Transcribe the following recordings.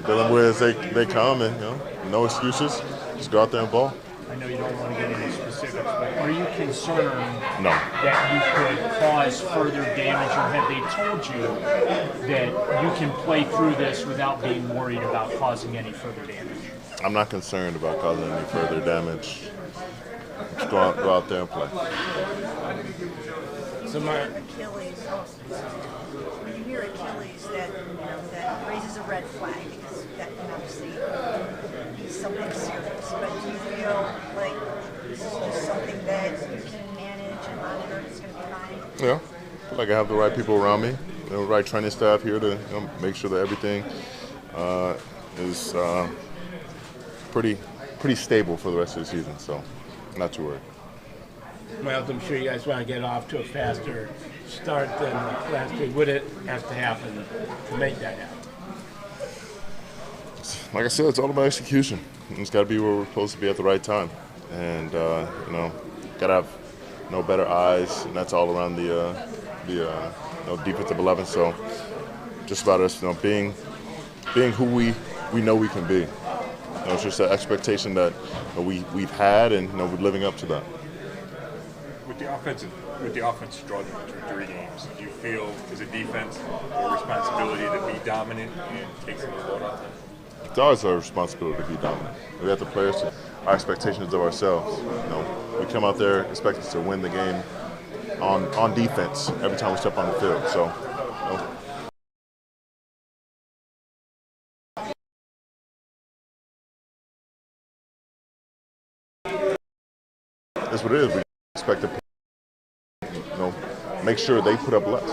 deal them with as they come, and no excuses. Just go out there and ball. I know you don't want to get into specifics, but are you concerned No. that you could cause further damage, or have they told you that you can play through this without being worried about causing any further damage? I'm not concerned about causing any further damage. Just go out there and play. So my Achilles, when you hear Achilles, that raises a red flag because that can obviously be something serious. But do you feel like this is just something that you can manage and monitor? It's going to be fine. Yeah, I feel like I have the right people around me, the right training staff here to make sure that everything is pretty stable for the rest of the season. So, not too worried. Myles, I'm sure you guys want to get off to a faster start than last week. Would it have to happen to make that happen? Like I said, it's all about execution. It's got to be where we're supposed to be at the right time, and got to have better eyes, and that's all around the defensive 11. So, just about us, being who we know we can be. It's just that expectation that we've had, and we're living up to that. With the offense struggling through 3 games, do you feel as a defense a responsibility to be dominant and take some of the load off them? It's always our responsibility to be dominant. We have the players. Our expectations of ourselves. We come out there expecting to win the game on defense every time we step on the field. So. That's what it is. We expect to make sure they put up less.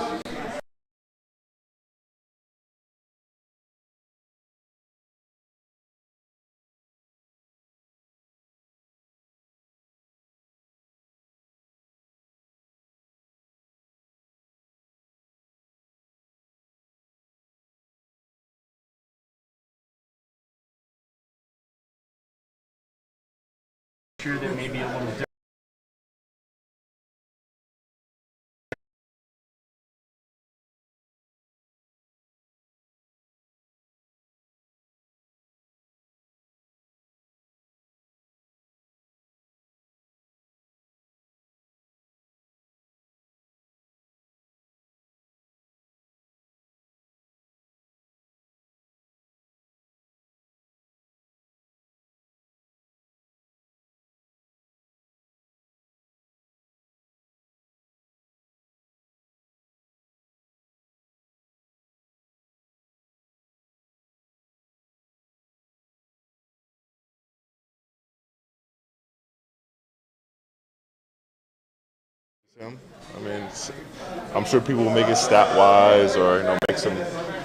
Sure, that may be a little different. I'm sure people will make it stat-wise or make some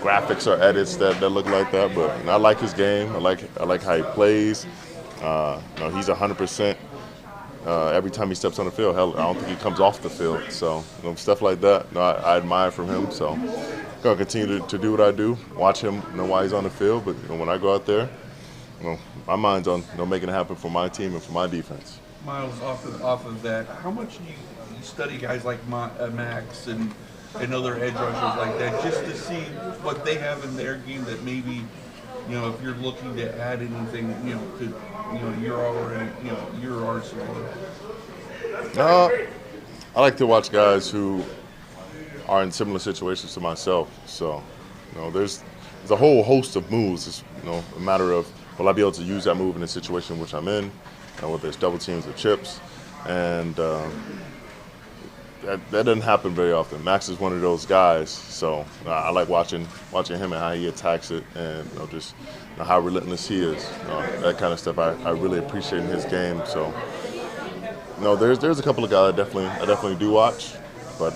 graphics or edits that look like that. But I like his game. I like how he plays. He's 100% every time he steps on the field. Hell, I don't think he comes off the field. So stuff like that, I admire from him. So I'm gonna continue to do what I do. Watch him, while he's on the field. But when I go out there, my mind's on making it happen for my team and for my defense. Myles, off of that, how much do you study guys like Max and other edge rushers like that, just to see what they have in their game that maybe, if you're looking to add anything, to your arsenal? I like to watch guys who are in similar situations to myself. So, there's a whole host of moves. It's a matter of, will I be able to use that move in the situation in which I'm in, whether it's double teams or chips, and that doesn't happen very often. Max is one of those guys, so I like watching him and how he attacks it, and just how relentless he is. That kind of stuff I really appreciate in his game. So, there's a couple of guys I definitely do watch, but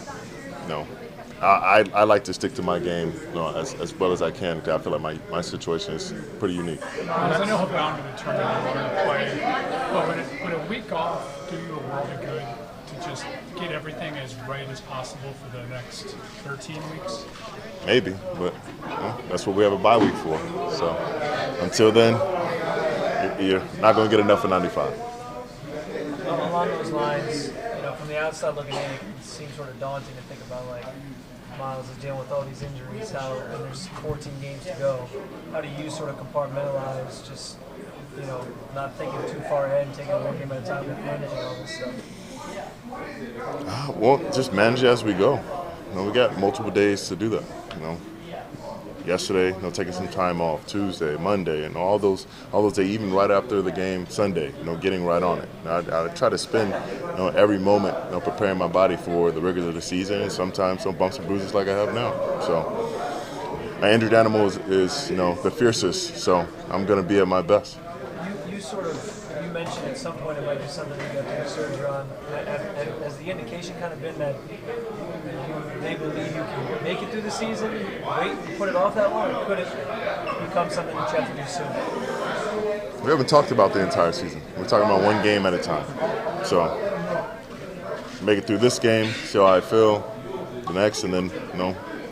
I like to stick to my game as well as I can, because I feel like my situation is pretty unique. I know how bound to the tournament you want to play, but would a week off do you a world of good to just get everything as right as possible for the next 13 weeks? Maybe, but that's what we have a bye week for. So until then, you're not going to get enough for 95. Along those lines, from the outside looking in, it seems sort of daunting to think about Myles, is dealing with all these injuries. How and there's 14 games to go. How do you sort of compartmentalize? Just not thinking too far ahead and taking one game at a time and managing all this stuff. Well, just manage it as we go. We got multiple days to do that. Yesterday, taking some time off. Tuesday, Monday, and all those days, even right after the game Sunday, getting right on it. I try to spend every moment preparing my body for the rigors of the season, and sometimes some bumps and bruises like I have now. So my injured animal is the fiercest, so I'm going to be at my best. You mentioned at some point it might be something you got to do surgery on. Has the indication kind of been that they believe you can make it through the season, wait and put it off that long, or could it become something that you have to do soon? We haven't talked about the entire season. We're talking about one game at a time. So make it through this game, see how I feel, the next, and then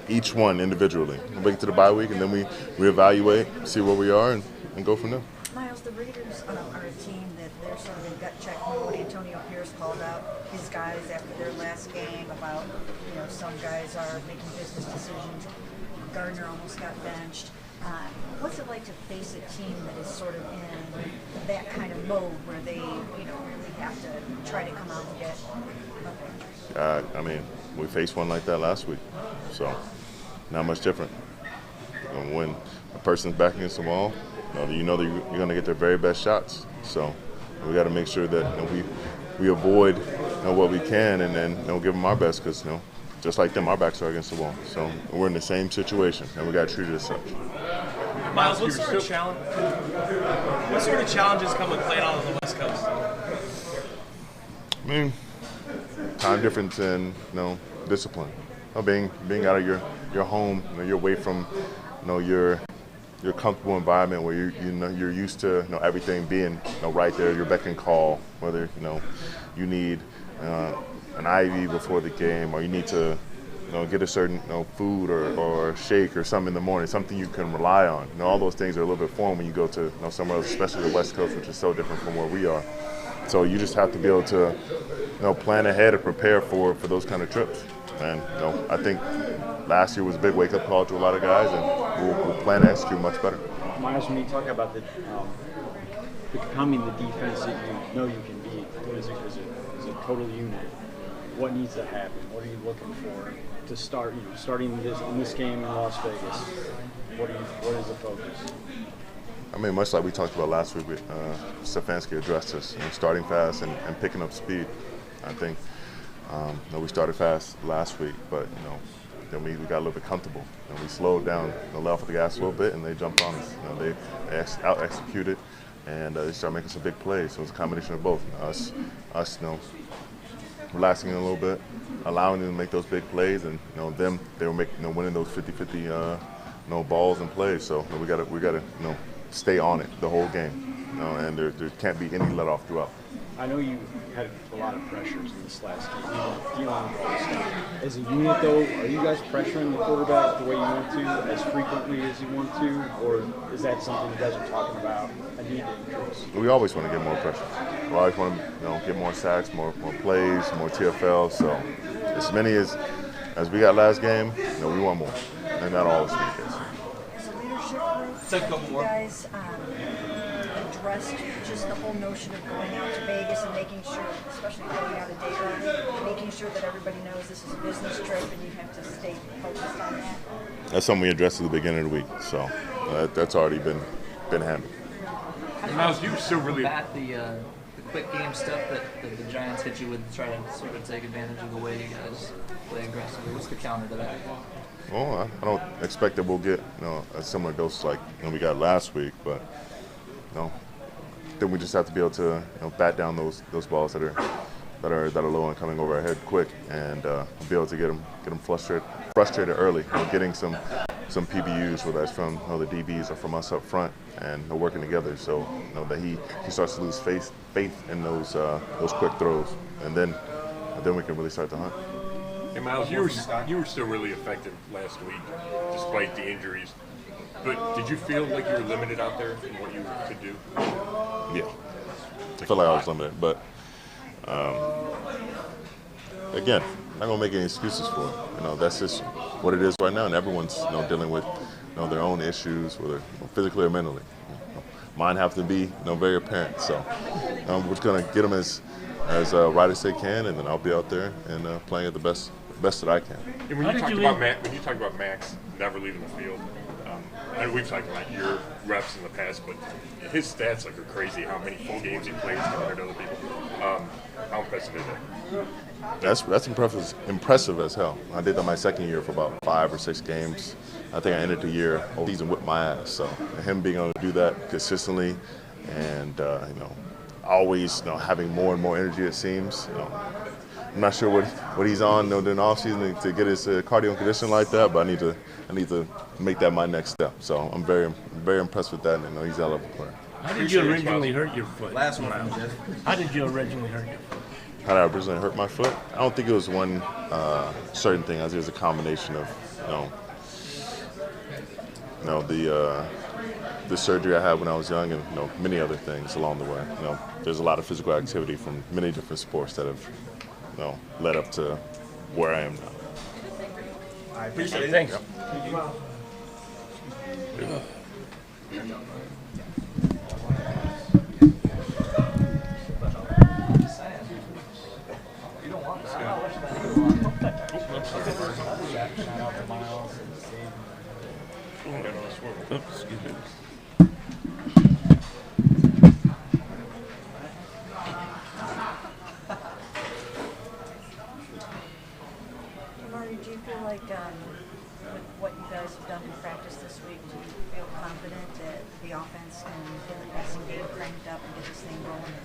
each one individually. We'll make it to the bye week, and then we reevaluate, see where we are, and go from there. Myles, the Raiders are a team that they're sort of in gut check mode. Antonio Pierce called out his guys after their last game about, some guys are making business decisions. Gardner almost got benched. What's it like to face a team that is sort of in that kind of mode where they, really have to try to come out and get? We faced one like that last week, so not much different. When a person's back against the wall, that you're going to get their very best shots. So we got to make sure that we avoid what we can, and then give them our best, because just like them, our backs are against the wall. So we're in the same situation, and we got to treat it as such. Myles, what sort of challenges come with playing out on the West Coast? Time difference and discipline. Being out of your home, you're away from your comfortable environment where you're used to everything being right there, your beck and call. Whether you need an IV before the game, or you need to get a certain food or shake or something in the morning, something you can rely on. All those things are a little bit foreign when you go to somewhere else, especially the West Coast, which is so different from where we are. So you just have to be able to plan ahead and prepare for those kind of trips. And I think last year was a big wake-up call to a lot of guys, and we'll plan to execute much better. Myles, when you talk about becoming the defense that you know you can be as a total unit, what needs to happen? What are you looking for to start? Starting in this game in Las Vegas. What is the focus? Much like we talked about last week, Stefanski addressed us, starting fast and picking up speed. I think we started fast last week, but then we got a little bit comfortable, and we slowed down, let off the gas a little bit, and they jumped on us. They out-executed, and they started making some big plays. So it was a combination of both. Us, relaxing a little bit, allowing them to make those big plays, and they were making winning those 50-50 balls and plays. So we got to stay on it the whole game, and there can't be any let off throughout. I know you had a lot of pressures in this last game, dealing with all this stuff. As a unit, though, are you guys pressuring the quarterback the way you want to, as frequently as you want to, or is that something you guys are talking about a need to increase? We always want to get more pressure. We always want to get more sacks, more plays, more TFL. So as many as we got last game, we want more, and that'll always be the case. As a leadership group, you guys addressed just the whole notion of going out to Vegas and making sure, especially going out a day early, making sure that everybody knows this is a business trip and you have to stay focused on that? That's something we addressed at the beginning of the week, so that's already been handled. Myles, you still really the quick game stuff that the Giants hit you with to try to sort of take advantage of the way you guys play aggressively. What's the counter to that? Well, I don't expect that we'll get a similar dose like we got last week, but then we just have to be able to bat down those balls that are low and coming over our head quick, and be able to get them frustrated early. Getting some PBUs, whether that's from the DBs or from us up front, and working together, so that he starts to lose faith in those quick throws, and then we can really start to hunt. Hey Myles, you were still really effective last week, despite the injuries. But did you feel like you were limited out there in what you could do? Yeah, I felt like I was limited, but again, not gonna make any excuses for it. You know, that's just what it is right now, and everyone's dealing with their own issues, whether physically or mentally. Mine have to be very apparent. So we're just gonna get them as right as they can, and then I'll be out there and playing at the best that I can. And when you talk about Max never leaving the field, and we've talked about your reps in the past, but his stats are crazy. How many full games he plays compared to other people? How impressive is that? That's impressive as hell. I did that my second year for about 5 or 6 games. I think I ended the year season with my ass. So him being able to do that consistently, and always having more and more energy, it seems. I'm not sure what he's on during the off season to get his cardio condition like that, but I need to make that my next step. So I'm very impressed with that, and he's a hell of a player. How did you originally hurt your foot? Last one, Jeff. How did you originally hurt your foot? How did I originally hurt my foot? I don't think it was one certain thing. I think it was a combination of the surgery I had when I was young, and many other things along the way. There's a lot of physical activity from many different sports that have led up to where I am now. I appreciate it. Thanks. Excuse me. Amari, do you feel like with what you guys have done in practice this week, do you feel confident that the offense can get the passing game cranked up and get this thing rolling?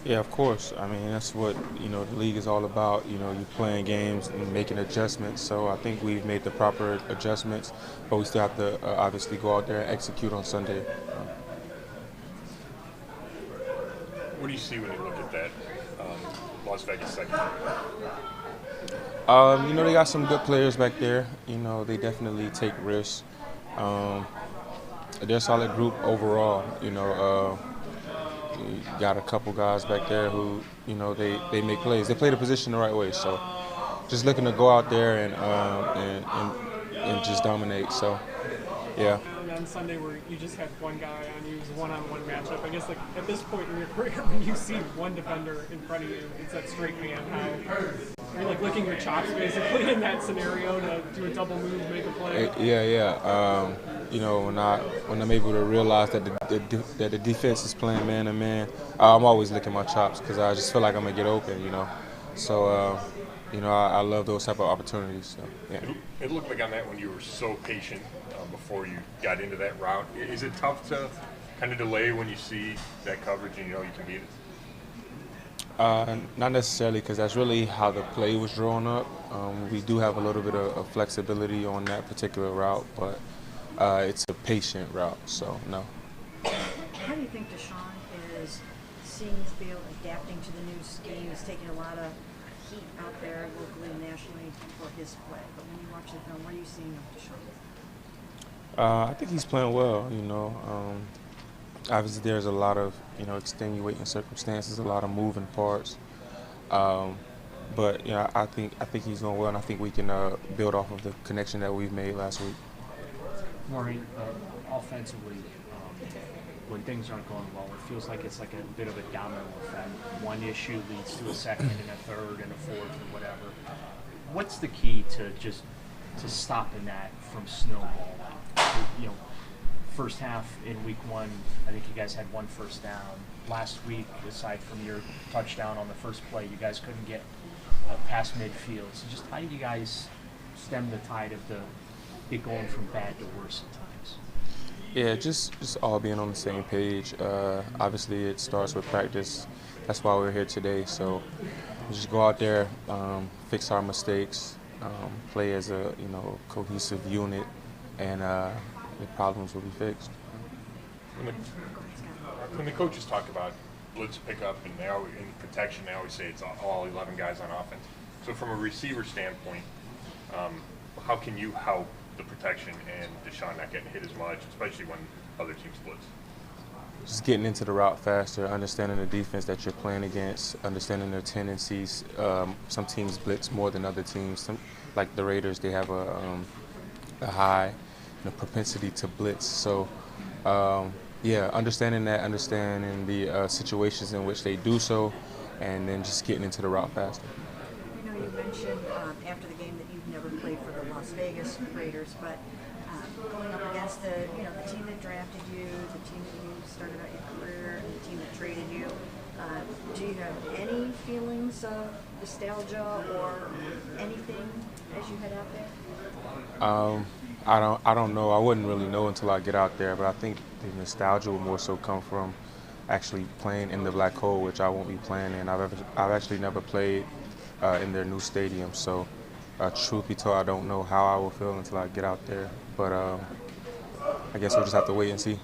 Yeah, of course. I mean, that's what the league is all about. You're playing games and making adjustments. So I think we've made the proper adjustments, but we still have to obviously go out there and execute on Sunday. What do you see when you look at that Las Vegas secondary? They got some good players back there. They definitely take risks. They're a solid group overall. You got a couple guys back there who, they make plays. They play the position the right way. So just looking to go out there and just dominate. So, yeah. On Sunday where you just had one guy on you, it was a one-on-one matchup. I guess at this point in your career, when you see one defender in front of you, it's that straight man. Are you licking your chops basically in that scenario to do a double move, make a play? Yeah. When I'm able to realize that the defense is playing man to man, I'm always licking my chops because I just feel like I'm gonna get open. So I love those type of opportunities. So, yeah. It looked like on that one you were so patient before you got into that route. Is it tough to kind of delay when you see that coverage and you can beat it? Not necessarily, because that's really how the play was drawn up. We do have a little bit of flexibility on that particular route, but it's a patient route, so no. How do you think Deshaun is seeing the field, adapting to the new scheme? He's taking a lot of heat out there locally and nationally for his play. But when you watch the film, what are you seeing of Deshaun? I think he's playing well. Obviously there's a lot of extenuating circumstances, a lot of moving parts. But I think he's doing well, and I think we can build off of the connection that we've made last week. Maureen, offensively, when things aren't going well, it feels like it's like a bit of a domino effect. One issue leads to a second and a third and a fourth and whatever. What's the key to stopping that from snowballing? First half in week 1, I think you guys had 1 first down. Last week, aside from your touchdown on the first play, you guys couldn't get past midfield. So just how do you guys stem the tide of it going from bad to worse at times? Yeah, just all being on the same page. Obviously, it starts with practice. That's why we're here today. So just go out there, fix our mistakes, play as a cohesive unit, and the problems will be fixed. When the coaches talk about blitz pickup and in protection, they always say it's all 11 guys on offense. So from a receiver standpoint, how can you help the protection and Deshaun not getting hit as much, especially when other teams blitz? just getting into the route faster, understanding the defense that you're playing against, understanding their tendencies. Some teams blitz more than other teams. Like the Raiders, they have a high propensity to blitz. So, yeah, understanding that, understanding the situations in which they do so, and then just getting into the route faster. I know you mentioned after the game that you've never played for the Las Vegas Raiders, but going up against the team that drafted you, the team that you started out your career, and the team that traded you, do you have any feelings of nostalgia or anything as you head out there? I don't know. I wouldn't really know until I get out there, but I think the nostalgia will more so come from actually playing in the black hole, which I won't be playing in. I've actually never played in their new stadium, so truth be told, I don't know how I will feel until I get out there. But I guess we'll just have to wait and see.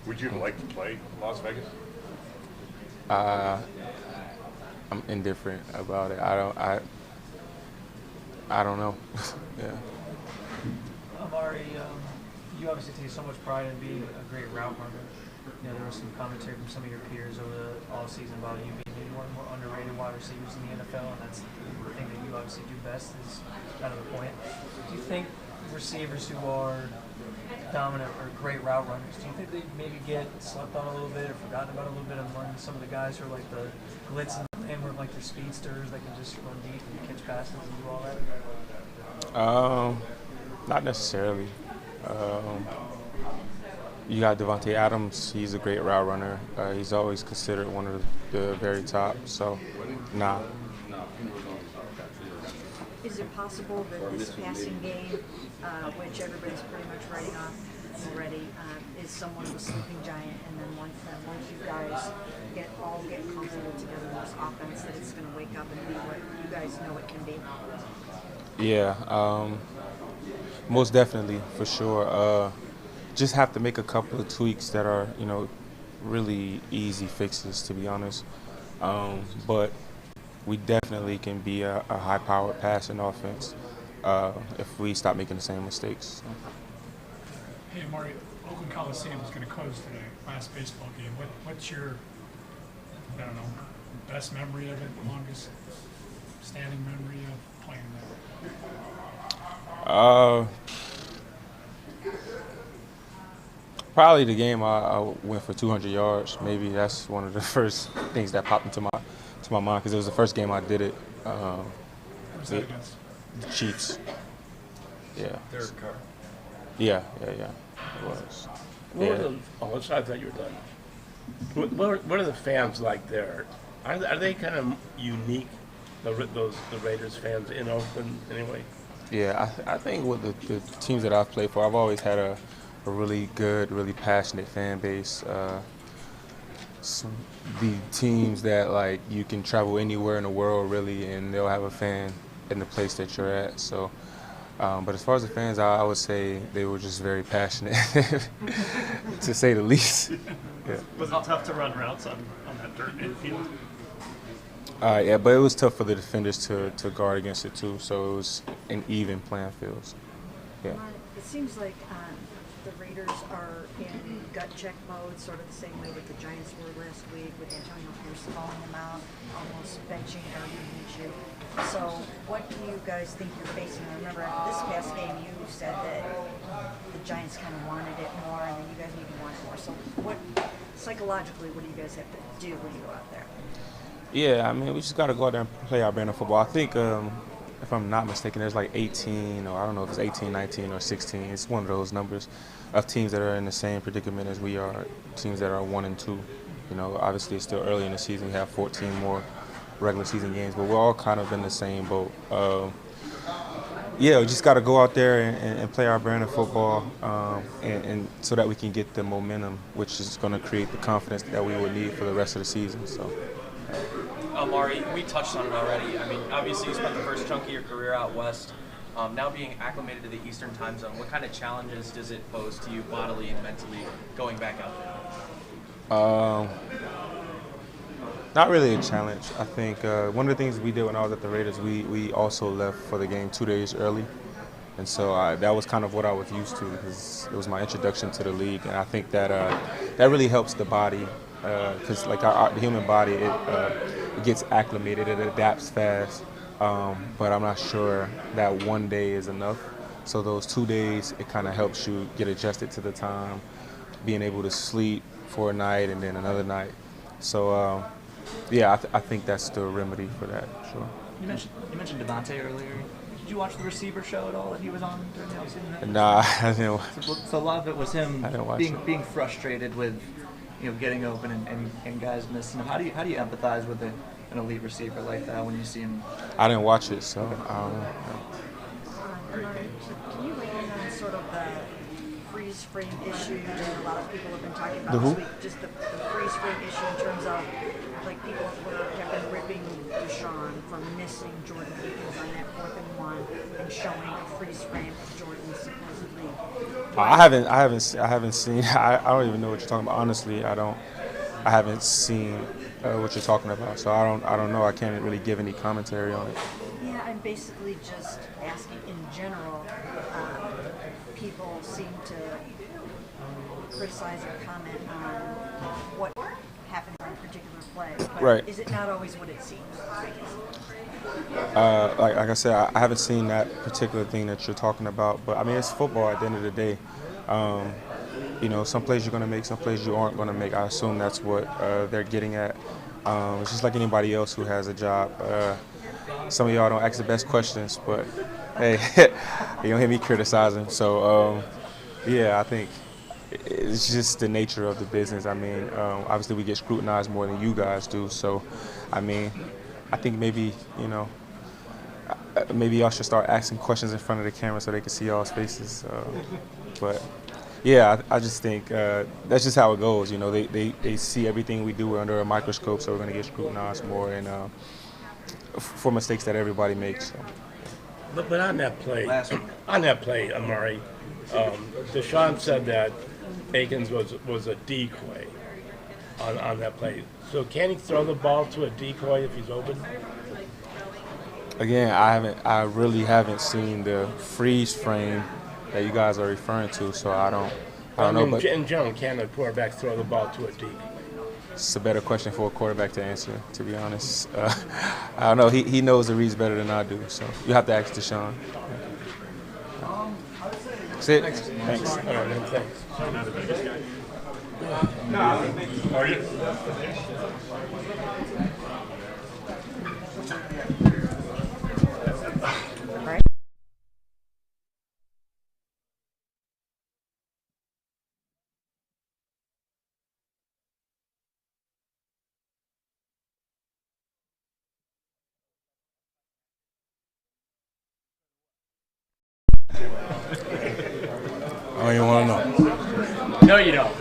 Would you like to play Las Vegas? I'm indifferent about it. I don't know. Yeah. Amari, you obviously take so much pride in being a great route runner. There was some commentary from some of your peers over the offseason about you being one of the more underrated wide receivers in the NFL, and that's the thing that you obviously do best is kind of the point. Do you think receivers who are dominant or great route runners, do you think they maybe get slept on a little bit or forgotten about a little bit among some of the guys who are like the glitz and were like they're speedsters that can just run deep and catch passes and do all that? Not necessarily. You got Devontae Adams. He's a great route runner. He's always considered one of the very top. So, nah. Is it possible that this passing game, which everybody's pretty much writing off already, is somewhat of a sleeping giant, and then once you guys get comfortable together in this offense, that it's going to wake up and be what you guys know it can be? Yeah, most definitely, for sure. Just have to make a couple of tweaks that are, really easy fixes, to be honest. But we definitely can be a high-powered passing offense if we stop making the same mistakes. Hey, Amari, Oakland Coliseum is going to close today, last baseball game. What's your, best memory of it, longest standing memory of playing there? Probably the game I went for 200 yards. Maybe that's one of the first things that popped into my mind because it was the first game I did it. What was that against? The Chiefs. Yeah. Derek Carr. Yeah. It was. I thought you were done. What are the fans like there? Are they kind of unique? The Raiders fans in Oakland, anyway. Yeah, I think with the teams that I've played for, I've always had a really good, really passionate fan base. The teams that you can travel anywhere in the world really, and they'll have a fan in the place that you're at. So, but as far as the fans, I would say they were just very passionate, to say the least. Yeah. Was it tough to run routes on that dirt infield? Yeah, but it was tough for the defenders to guard against it too. So it was an even playing field. So, yeah. It seems like the Raiders are in gut check mode, sort of the same way that the Giants were last week with Antonio Pierce calling them out, almost benching Gardner Minshew. So what do you guys think you're facing? I remember after this past game, you said that the Giants kind of wanted it more, and then you guys maybe want it more. So psychologically, what do you guys have to do when you go out there? Yeah, I mean, we just got to go out there and play our brand of football. I think, if I'm not mistaken, there's 18, or I don't know if it's 18, 19, or 16. It's one of those numbers of teams that are in the same predicament as we are, teams that are 1 and 2. Obviously it's still early in the season. We have 14 more regular season games, but we're all kind of in the same boat. Yeah, we just got to go out there and play our brand of football, and so that we can get the momentum, which is going to create the confidence that we would need for the rest of the season. So. Amari, we touched on it already. I mean, obviously you spent the first chunk of your career out west. Now being acclimated to the Eastern time zone, what kind of challenges does it pose to you bodily and mentally going back out there? Not really a challenge. I think one of the things we did when I was at the Raiders, we also left for the game 2 days early. And so that was kind of what I was used to because it was my introduction to the league. And I think that that really helps the body because like the human body, it gets acclimated, it adapts fast. But I'm not sure that one day is enough. So those 2 days, it kind of helps you get adjusted to the time, being able to sleep for a night and then another night. So yeah, I think that's the remedy for that. Sure. You mentioned Devontae earlier. Did you watch the Receiver show at all that he was on during the offseason? Nah, I didn't. So a lot of it was him being frustrated with, getting open and guys missing him. How do you empathize with an elite receiver like that when you see him? I didn't watch it, so I don't know. Can you weigh in on sort of the freeze frame issue that a lot of people have been talking about The who? this week? Just the freeze frame issue in terms of like people have been ripping Deshaun for missing Jordan Akins on that 4th and 1 and showing a freeze frame of Jordan supposedly. I haven't seen. I don't even know what you're talking about. Honestly, I haven't seen what you're talking about. So I don't know. I can't really give any commentary on it. Yeah, I'm basically just asking in general. People seem to criticize or comment on what happens on a particular play. But Right. is it not always what it seems? Like I said, I haven't seen that particular thing that you're talking about. But I mean, it's football at the end of the day. Some plays you're going to make, some plays you aren't going to make. I assume that's what they're getting at. It's just like anybody else who has a job. Some of y'all don't ask the best questions, but hey, you don't hear me criticizing. So, yeah, I think it's just the nature of the business. I mean, obviously we get scrutinized more than you guys do. So, I mean, I think maybe y'all should start asking questions in front of the camera so they can see y'all's faces. But yeah, I just think that's just how it goes. They see everything we do under a microscope, so we're going to get scrutinized more and for mistakes that everybody makes. So. But on that play, Amari, Deshaun said that Akins was a decoy on that play. So can he throw the ball to a decoy if he's open? Again, I really haven't seen the freeze frame that you guys are referring to, so I don't know. But in general, can a quarterback throw the ball to a decoy? It's a better question for a quarterback to answer, to be honest. I don't know. He knows the reads better than I do, so you have to ask Deshaun. That's it. Thanks. All right, man, thanks. Are you? I don't even want to know. No, you don't.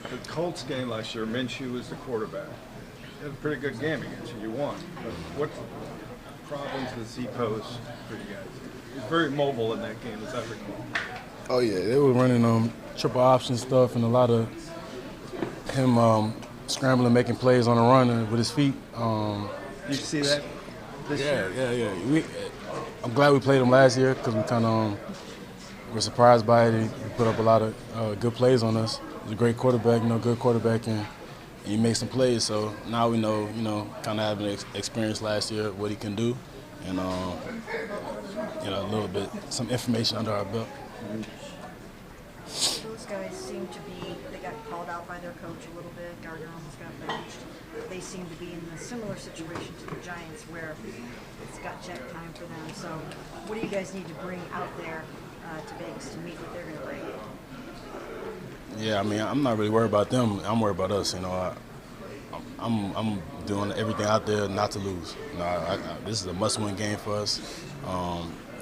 The Colts game last year, Minshew was the quarterback. He had a pretty good game against you. You won. But what problems does he pose for you guys? He's very mobile in that game, as I recall. Oh, yeah. They were running triple option stuff and a lot of him scrambling, making plays on the run with his feet. You see that this year? Yeah. I'm glad we played him last year because we kind of were surprised by it. He put up a lot of good plays on us. He's a great quarterback, good quarterback, and he made some plays. So now we know, kind of having experience last year what he can do, and a little bit some information under our belt. Those guys seem to be. They got called out by their coach a little bit. Gardner almost got benched. They seem to be in a similar situation to the Giants, where it's gut check time for them. So, what do you guys need to bring out there to Vegas to meet what they're going to bring? Yeah, I mean, I'm not really worried about them. I'm worried about us. I'm doing everything out there not to lose. This is a must-win game for us.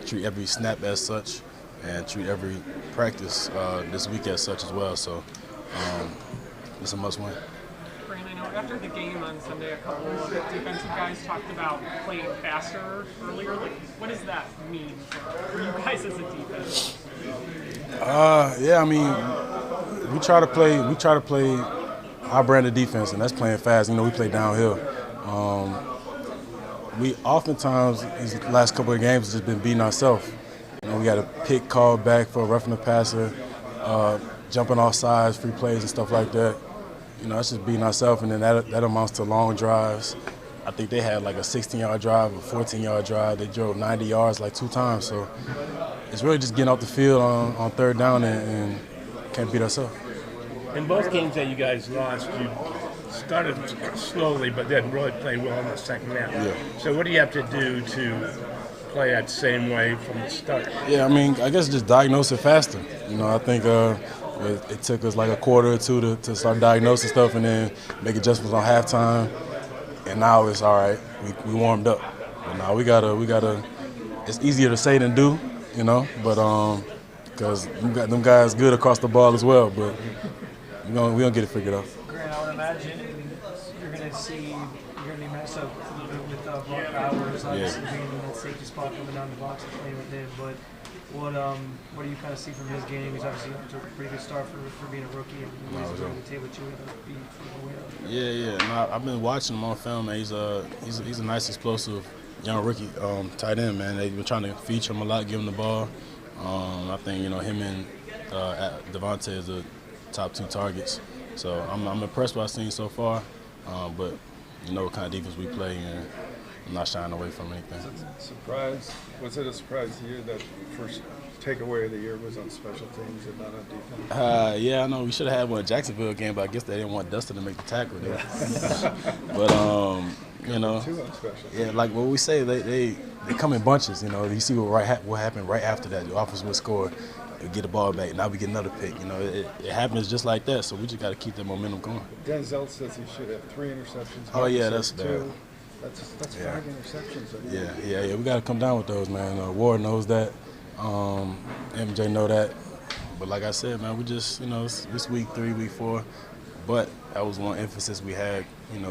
Treat every snap as such, and treat every practice this week as such as well. So it's a must-win. Brandon, I know after the game on Sunday, a couple of defensive guys talked about playing faster earlier. What does that mean for you guys as a defense? Yeah, I mean, we try to play our brand of defense, and that's playing fast. You know, we play downhill. We oftentimes these last couple of games has just been beating ourselves. You know, we got a pick called back for a roughing the passer, jumping off sides, free plays and stuff like that. You know, that's just beating ourselves, and then that amounts to long drives. I think they had like a 16-yard drive, a 14-yard drive. They drove 90 yards like 2 times. So it's really just getting off the field on third down and can't beat ourselves. In both games that you guys lost, you started slowly but then really played well in the second half. Yeah. So what do you have to do to play that same way from the start? Yeah, I mean, I guess just diagnose it faster. You know, I think it took us like a quarter or two to start diagnosing stuff and then make adjustments on halftime. And now it's all right. We warmed up. But now we gotta. It's easier to say than do, you know. But because them guys good across the ball as well. But we gonna get it figured out. Grant, I would imagine you're gonna be messed up with Brock Bowers, obviously being in that safety spot coming down the box and playing with him. But what do you kind of see from his game? He's obviously up to a pretty good start for being a rookie, and he's going to take what you would be for the win. Yeah. No, I've been watching him on film, man. He's a nice, explosive young rookie tight end, man. They've been trying to feature him a lot, give him the ball. I think him and Devontae is the top 2 targets. So I'm impressed with what I've seen so far. But you know what kind of defense we play, and I'm not shying away from anything. Was it a surprise to you that first takeaway of the year was on special teams and not on defense? Yeah, I know we should have had one in Jacksonville game, but I guess they didn't want Dustin to make the tackle there. But yeah, like what we say, they come in bunches. You know, you see what happened right after that. The offense would score, they get the ball back. Now we get another pick. You know, it happens just like that. So we just got to keep that momentum going. Denzel says he should have 3 interceptions. Oh yeah, that's bad. 2. That's 5 interceptions. Yeah. We got to come down with those, man. Ward knows that. MJ know that. But like I said, man, we just, this week 3, week 4. But that was one emphasis we had,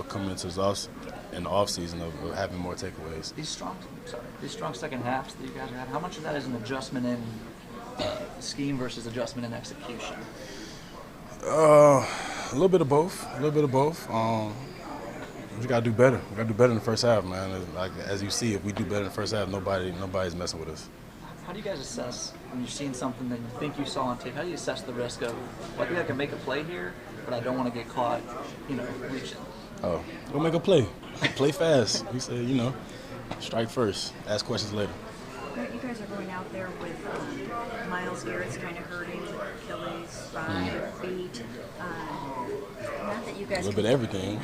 coming into in the offseason of having more takeaways. These strong second halves that you guys are having, how much of that is an adjustment in scheme versus adjustment in execution? A little bit of both. We got to do better. We got to do better in the first half, man. Like as you see, if we do better in the first half, nobody's messing with us. How do you guys assess when you're seeing something that you think you saw on tape? How do you assess the risk of, well, I think I can make a play here, but I don't want to get caught, reaching? Oh, go make a play. Play fast. We say, strike first. Ask questions later. You guys are going out there with Myles Garrett's kind of hurting with Achilles, spine, feet. Not that you guys. A little bit of everything.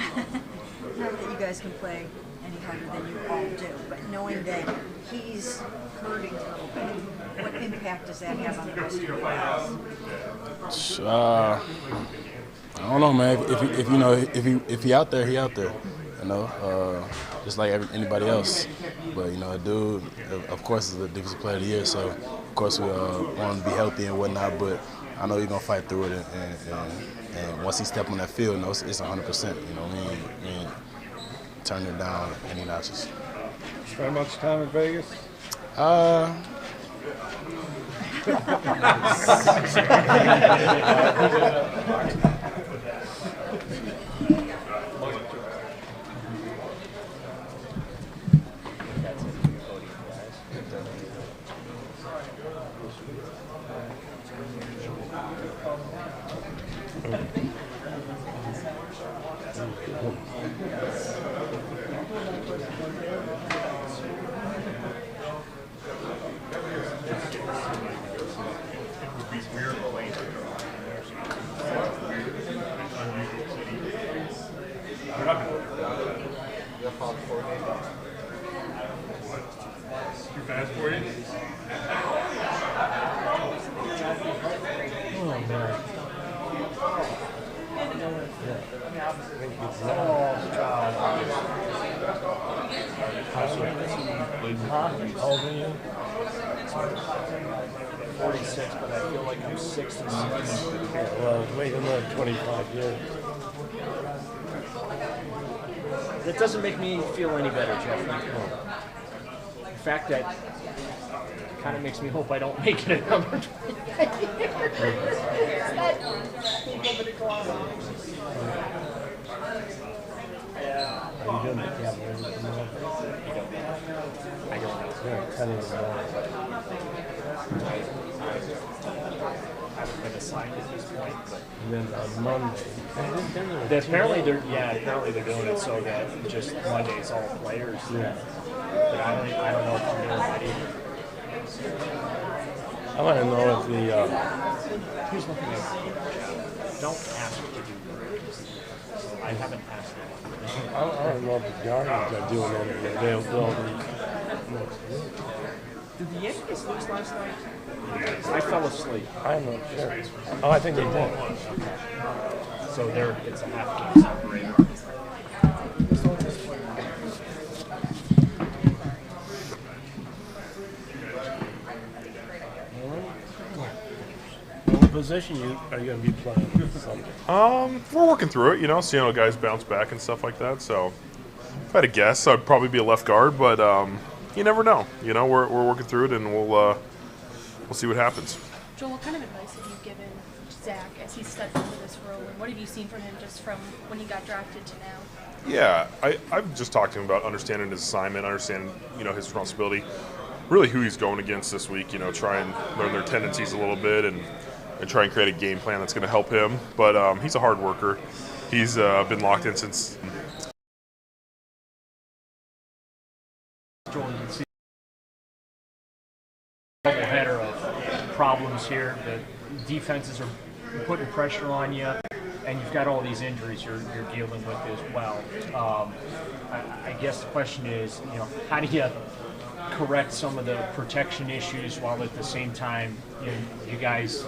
Not that you guys can play any harder than you all do, but knowing that he's hurting a little bit, what impact does that have on the rest of your guys? I don't know, man. If he out there, he out there. Just like anybody else. But dude, of course, is the defensive player of the year. So of course we want him to be healthy and whatnot. But I know he's gonna fight through it. And once he step on that field, it's 100%. We ain't turning it down any notches. Spend much time in Vegas? How old are you? 46, but I feel like I'm 66. Well, wait another 25 years. That doesn't make me feel any better, Jeff. The fact that kind of makes me hope I don't make it another 25 years. Are you doing the Cavaliers tomorrow? I don't know. Yeah, 10 in the morning. I haven't been assigned at this point, but And then on Monday. apparently they're doing it so that just Monday's all players. Yeah. But I don't know if I'm doing that either. I want to know if the Here's one thing don't ask to do grades. I haven't asked them. I don't know if the Guardians are doing anything. They'll be next week. Did the Yankees lose last night? I fell asleep. I'm not sure. Oh, I think they did. So it's a half game separator. What position are you going to be playing? We're working through it, seeing how guys bounce back and stuff like that. So if I had to guess, I'd probably be a left guard, but you never know. We're working through it, and we'll see what happens. Joel, what kind of advice have you given Zach as he stepped into this role, and what have you seen from him just from when he got drafted to now? Yeah, I've just talked to him about understanding his assignment, understanding his responsibility, really who he's going against this week. Try and learn their tendencies a little bit and try and create a game plan that's going to help him. But he's a hard worker. He's been locked in since. Joel, you can see a double header of problems here. The defenses are putting pressure on you, and you've got all these injuries you're dealing with as well. I guess the question is, how do you correct some of the protection issues while at the same time you guys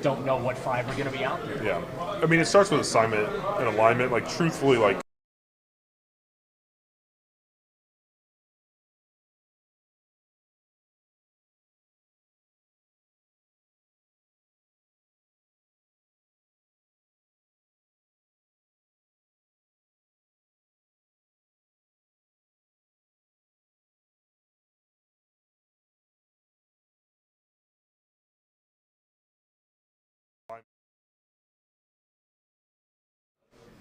don't know what five are going to be out there? Yeah, I mean, it starts with assignment and alignment. Like, truthfully,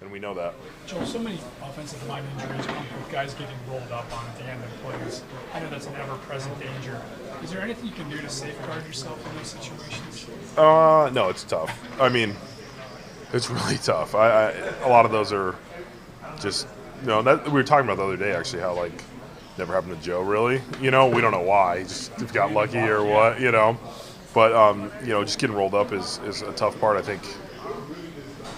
and we know that. Joel, so many offensive line injuries come with guys getting rolled up on at the end of plays. I know that's an ever-present danger. Is there anything you can do to safeguard yourself in those situations? No, it's tough. I mean, it's really tough. A lot of those are just, that we were talking about the other day, actually, how, never happened to Joe, really. We don't know why. He just got lucky or what, But, just getting rolled up is a tough part. I think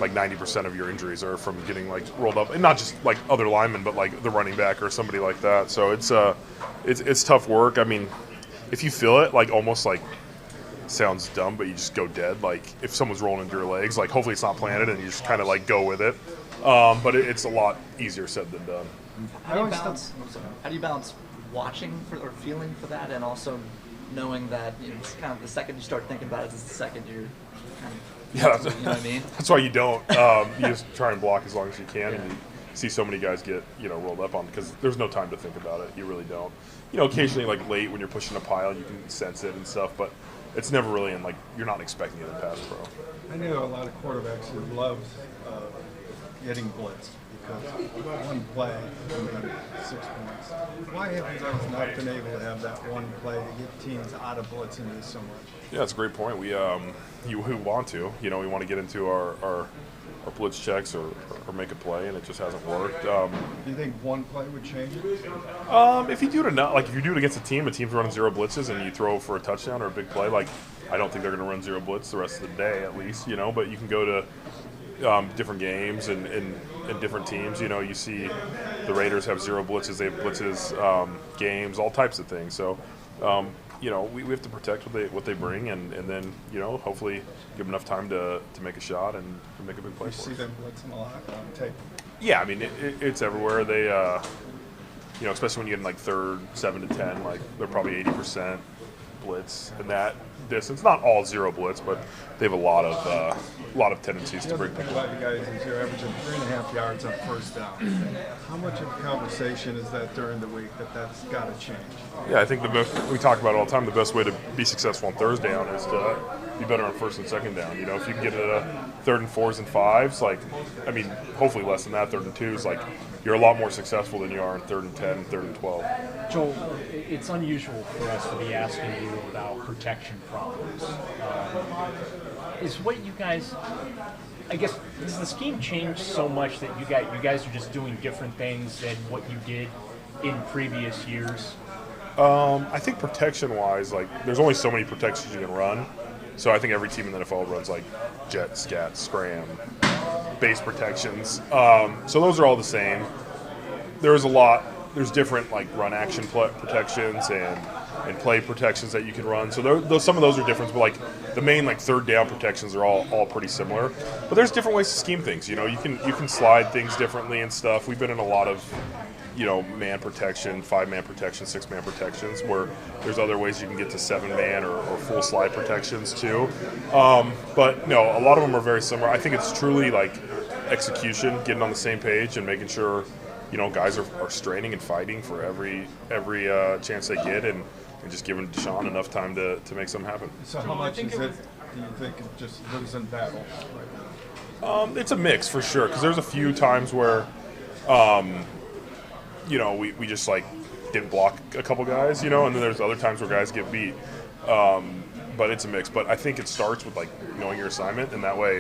90% of your injuries are from getting rolled up, and not just other linemen, but the running back or somebody like that. So it's tough work. I mean, if you feel it, almost sounds dumb, but you just go dead. If someone's rolling into your legs, hopefully it's not planted, and you just kind of go with it. But it's a lot easier said than done. How do you balance watching or feeling for that, and also knowing that it's kind of the second you start thinking about it is the second you're kind of. Yeah, you know what I mean? That's why you don't. You just try and block as long as you can, and you see so many guys get rolled up on because there's no time to think about it. You really don't. Occasionally late when you're pushing a pile, you can sense it and stuff, but it's never really in you're not expecting it in pass pro. I know a lot of quarterbacks who love getting blitzed because one play can mean 6 points. Why have you guys not been able to have that one play to get teams out of blitzing this so much? Yeah, that's a great point. We want to. We want to get into our blitz checks or make a play, and it just hasn't worked. Do you think one play would change it? If you do it enough, if you do it against a team's running 0 blitzes, and you throw for a touchdown or a big play, I don't think they're going to run 0 blitz the rest of the day, at least. But you can go to different games and different teams. You see the Raiders have 0 blitzes, they have blitzes, games, all types of things. So. We have to protect what they bring, and then hopefully give them enough time to make a shot and make a big play. You see them blitzing a lot on tape. Yeah, I mean it's everywhere. They especially when you get in third, 7 to 10, they're probably 80% blitz in that distance. Not all 0 blitz, but they have a lot of tendencies to bring people. The other thing about you guys is you're averaging 3.5 yards on first down. How much of a conversation is that during the week that's got to change? Yeah, I think we talk about it all the time. The best way to be successful on Thursday down is to be better on first and second down. You know, if you can get it a 3rd and 4s and 5s, like, I mean, hopefully less than that, 3rd and 2s, like, you're a lot more successful than you are in 3rd and 10, 3rd and 12. Joel, it's unusual for us to be asking you about protection problems. Is what you guys, I guess, has the scheme changed so much that you guys are just doing different things than what you did in previous years? I think protection-wise, like, there's only so many protections you can run. So I think every team in the NFL runs, like, jet, scat, scram, base protections. So those are all the same. There's different, like, run action protections and play protections that you can run. So some of those are different, but, like, the main, like, 3rd down protections are all pretty similar. But there's different ways to scheme things. You know, you can slide things differently and stuff. We've been in a lot of, you know, man protection, 5-man protection, 6-man protections, where there's other ways you can get to 7-man or full slide protections too. But no, a lot of them are very similar. I think it's truly like execution, getting on the same page and making sure, you know, guys are straining and fighting for every chance they get and just giving Deshaun enough time to make something happen. So how much is it, do you think, it just lives in battle? It's a mix for sure, because there's a few times where you know, we just, like, didn't block a couple guys, you know, and then there's other times where guys get beat. But it's a mix. But I think it starts with, like, knowing your assignment, and that way,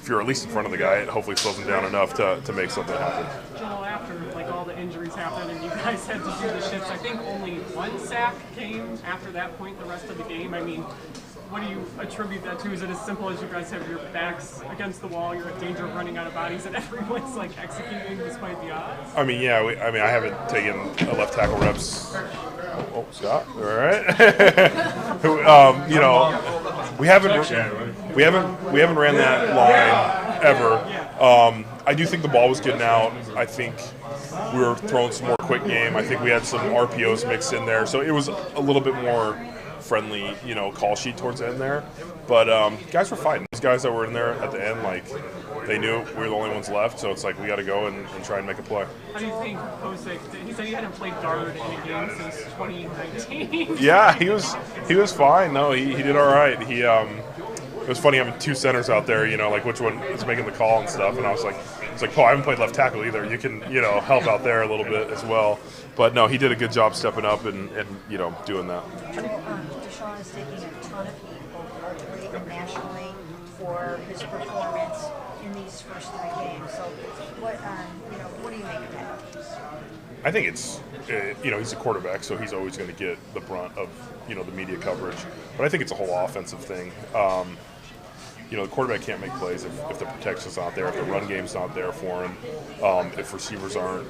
if you're at least in front of the guy, it hopefully slows him down enough to make something happen. Joel, after, like, all the injuries happened and you guys had to do the shifts, I think only 1 sack came after that point the rest of the game. I mean, what do you attribute that to? Is it as simple as you guys have your backs against the wall, you're in danger of running out of bodies, and everyone's, like, executing despite the odds? I mean, yeah. I haven't taken a left tackle reps. Oh, Scott, all right. You know, we haven't ran that line ever. I do think the ball was getting out. I think we were throwing some more quick game. I think we had some RPOs mixed in there, so it was a little bit more friendly, you know, call sheet towards the end there. But guys were fighting. These guys that were in there at the end, like, they knew we were the only ones left, so it's like we got to go and try and make a play. How do you think Posick, he said he hadn't played guard in a game since 2019. Yeah, he was fine. No, he did all right. It was funny having 2 centers out there, you know, like which one is making the call and stuff. And I was like, Paul, I haven't played left tackle either. You can, you know, help out there a little bit as well. But no, he did a good job stepping up and you know, doing that. Deshaun is taking a ton of heat, both locally and nationally, for his performance in these first 3 games. So, what do you make of that? I think it's, you know, he's a quarterback, so he's always going to get the brunt of, you know, the media coverage. But I think it's a whole offensive thing. You know, the quarterback can't make plays if the protection's not there, if the run game's not there for him, if receivers aren't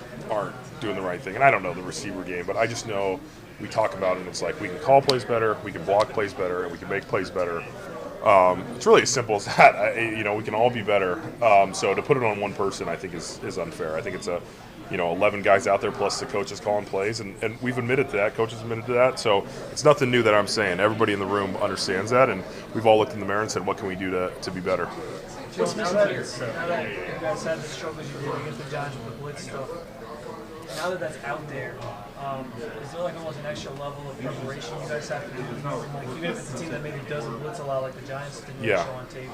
doing the right thing. And I don't know the receiver game, but I just know we talk about it, and it's like we can call plays better, we can block plays better, and we can make plays better. It's really as simple as that. You know, we can all be better. So to put it on one person, I think is unfair. I think it's 11 guys out there plus the coaches calling plays, and we've admitted to that. Coaches admitted to that. So it's nothing new that I'm saying. Everybody in the room understands that, and we've all looked in the mirror and said, what can we do to be better? What's missing here? Now that you guys had the struggles you did against the Giants with the blitz stuff, now that that's out there, is there like almost an extra level of preparation you guys have to do? Like, even if it's a team that maybe doesn't blitz a lot like the Giants didn't show on tape,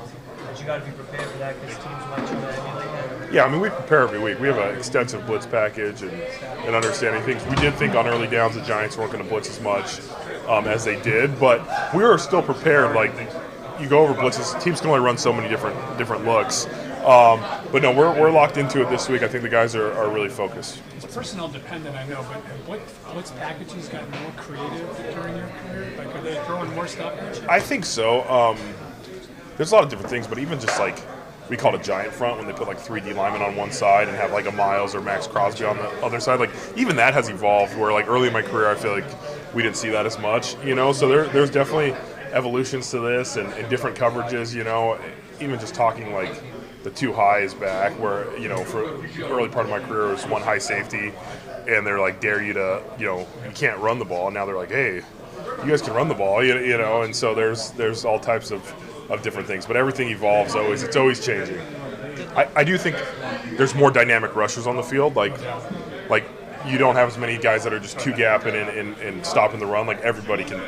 but you got to be prepared for that because teams might try to emulate that. Yeah, I mean, we prepare every week. We have an extensive blitz package and understanding things. We did think on early downs the Giants weren't going to blitz as much as they did, but we were still prepared. Like, you go over blitzes, teams can only run so many different looks. But no, we're locked into it this week. I think the guys are really focused. It's personnel dependent, I know, but what's packages gotten more creative during your career? Like, are they throwing more stuff at you? I think so. There's a lot of different things, but even just like we call it a giant front when they put like 3 D linemen on one side and have like a Myles or Max Crosby on the other side. Like even that has evolved. Where like early in my career, I feel like we didn't see that as much. You know, so there's definitely evolutions to this and different coverages. You know, even just talking like. The 2 high is back, where, you know, for the early part of my career, it was 1 high safety, and they're like, dare you to, you know, you can't run the ball. And now they're like, hey, you guys can run the ball, you know, and so there's all types of different things. But everything evolves always. It's always changing. I do think there's more dynamic rushers on the field. Like you don't have as many guys that are just two-gapping and stopping the run. Like, everybody can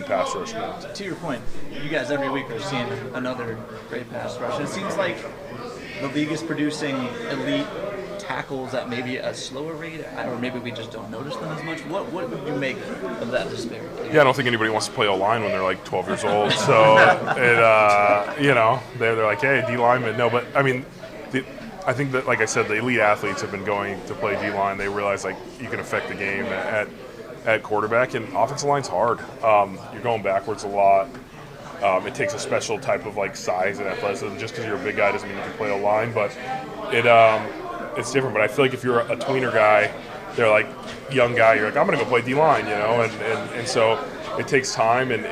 pass rush now. To your point, you guys every week are seeing another great pass rush. It seems like the league is producing elite tackles at maybe a slower rate, or maybe we just don't notice them as much. What would you make of that disparity? Yeah, I don't think anybody wants to play O-line when they're like 12 years old. So, they're like, hey, D-lineman. No, but, I mean, I think that, like I said, the elite athletes have been going to play D-line. They realize, like, you can affect the game at quarterback, and offensive line's hard. You're going backwards a lot. It takes a special type of, like, size and athleticism. Just because you're a big guy doesn't mean you can play O-line, but it's different. But I feel like if you're a tweener guy, they're like young guy, you're like, I'm going to go play D-line, and so it takes time, and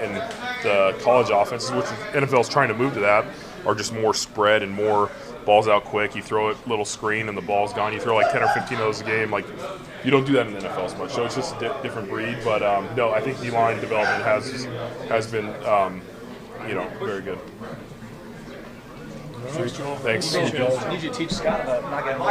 the college offenses, which NFL's trying to move to that, are just more spread and more balls out quick. You throw a little screen and the ball's gone. You throw like 10 or 15 of those a game. Like, you don't do that in the NFL as much. So it's just a different breed. But no, I think D-line development has been very good. Thanks, Joel. Thanks. Need you to teach Scott about not getting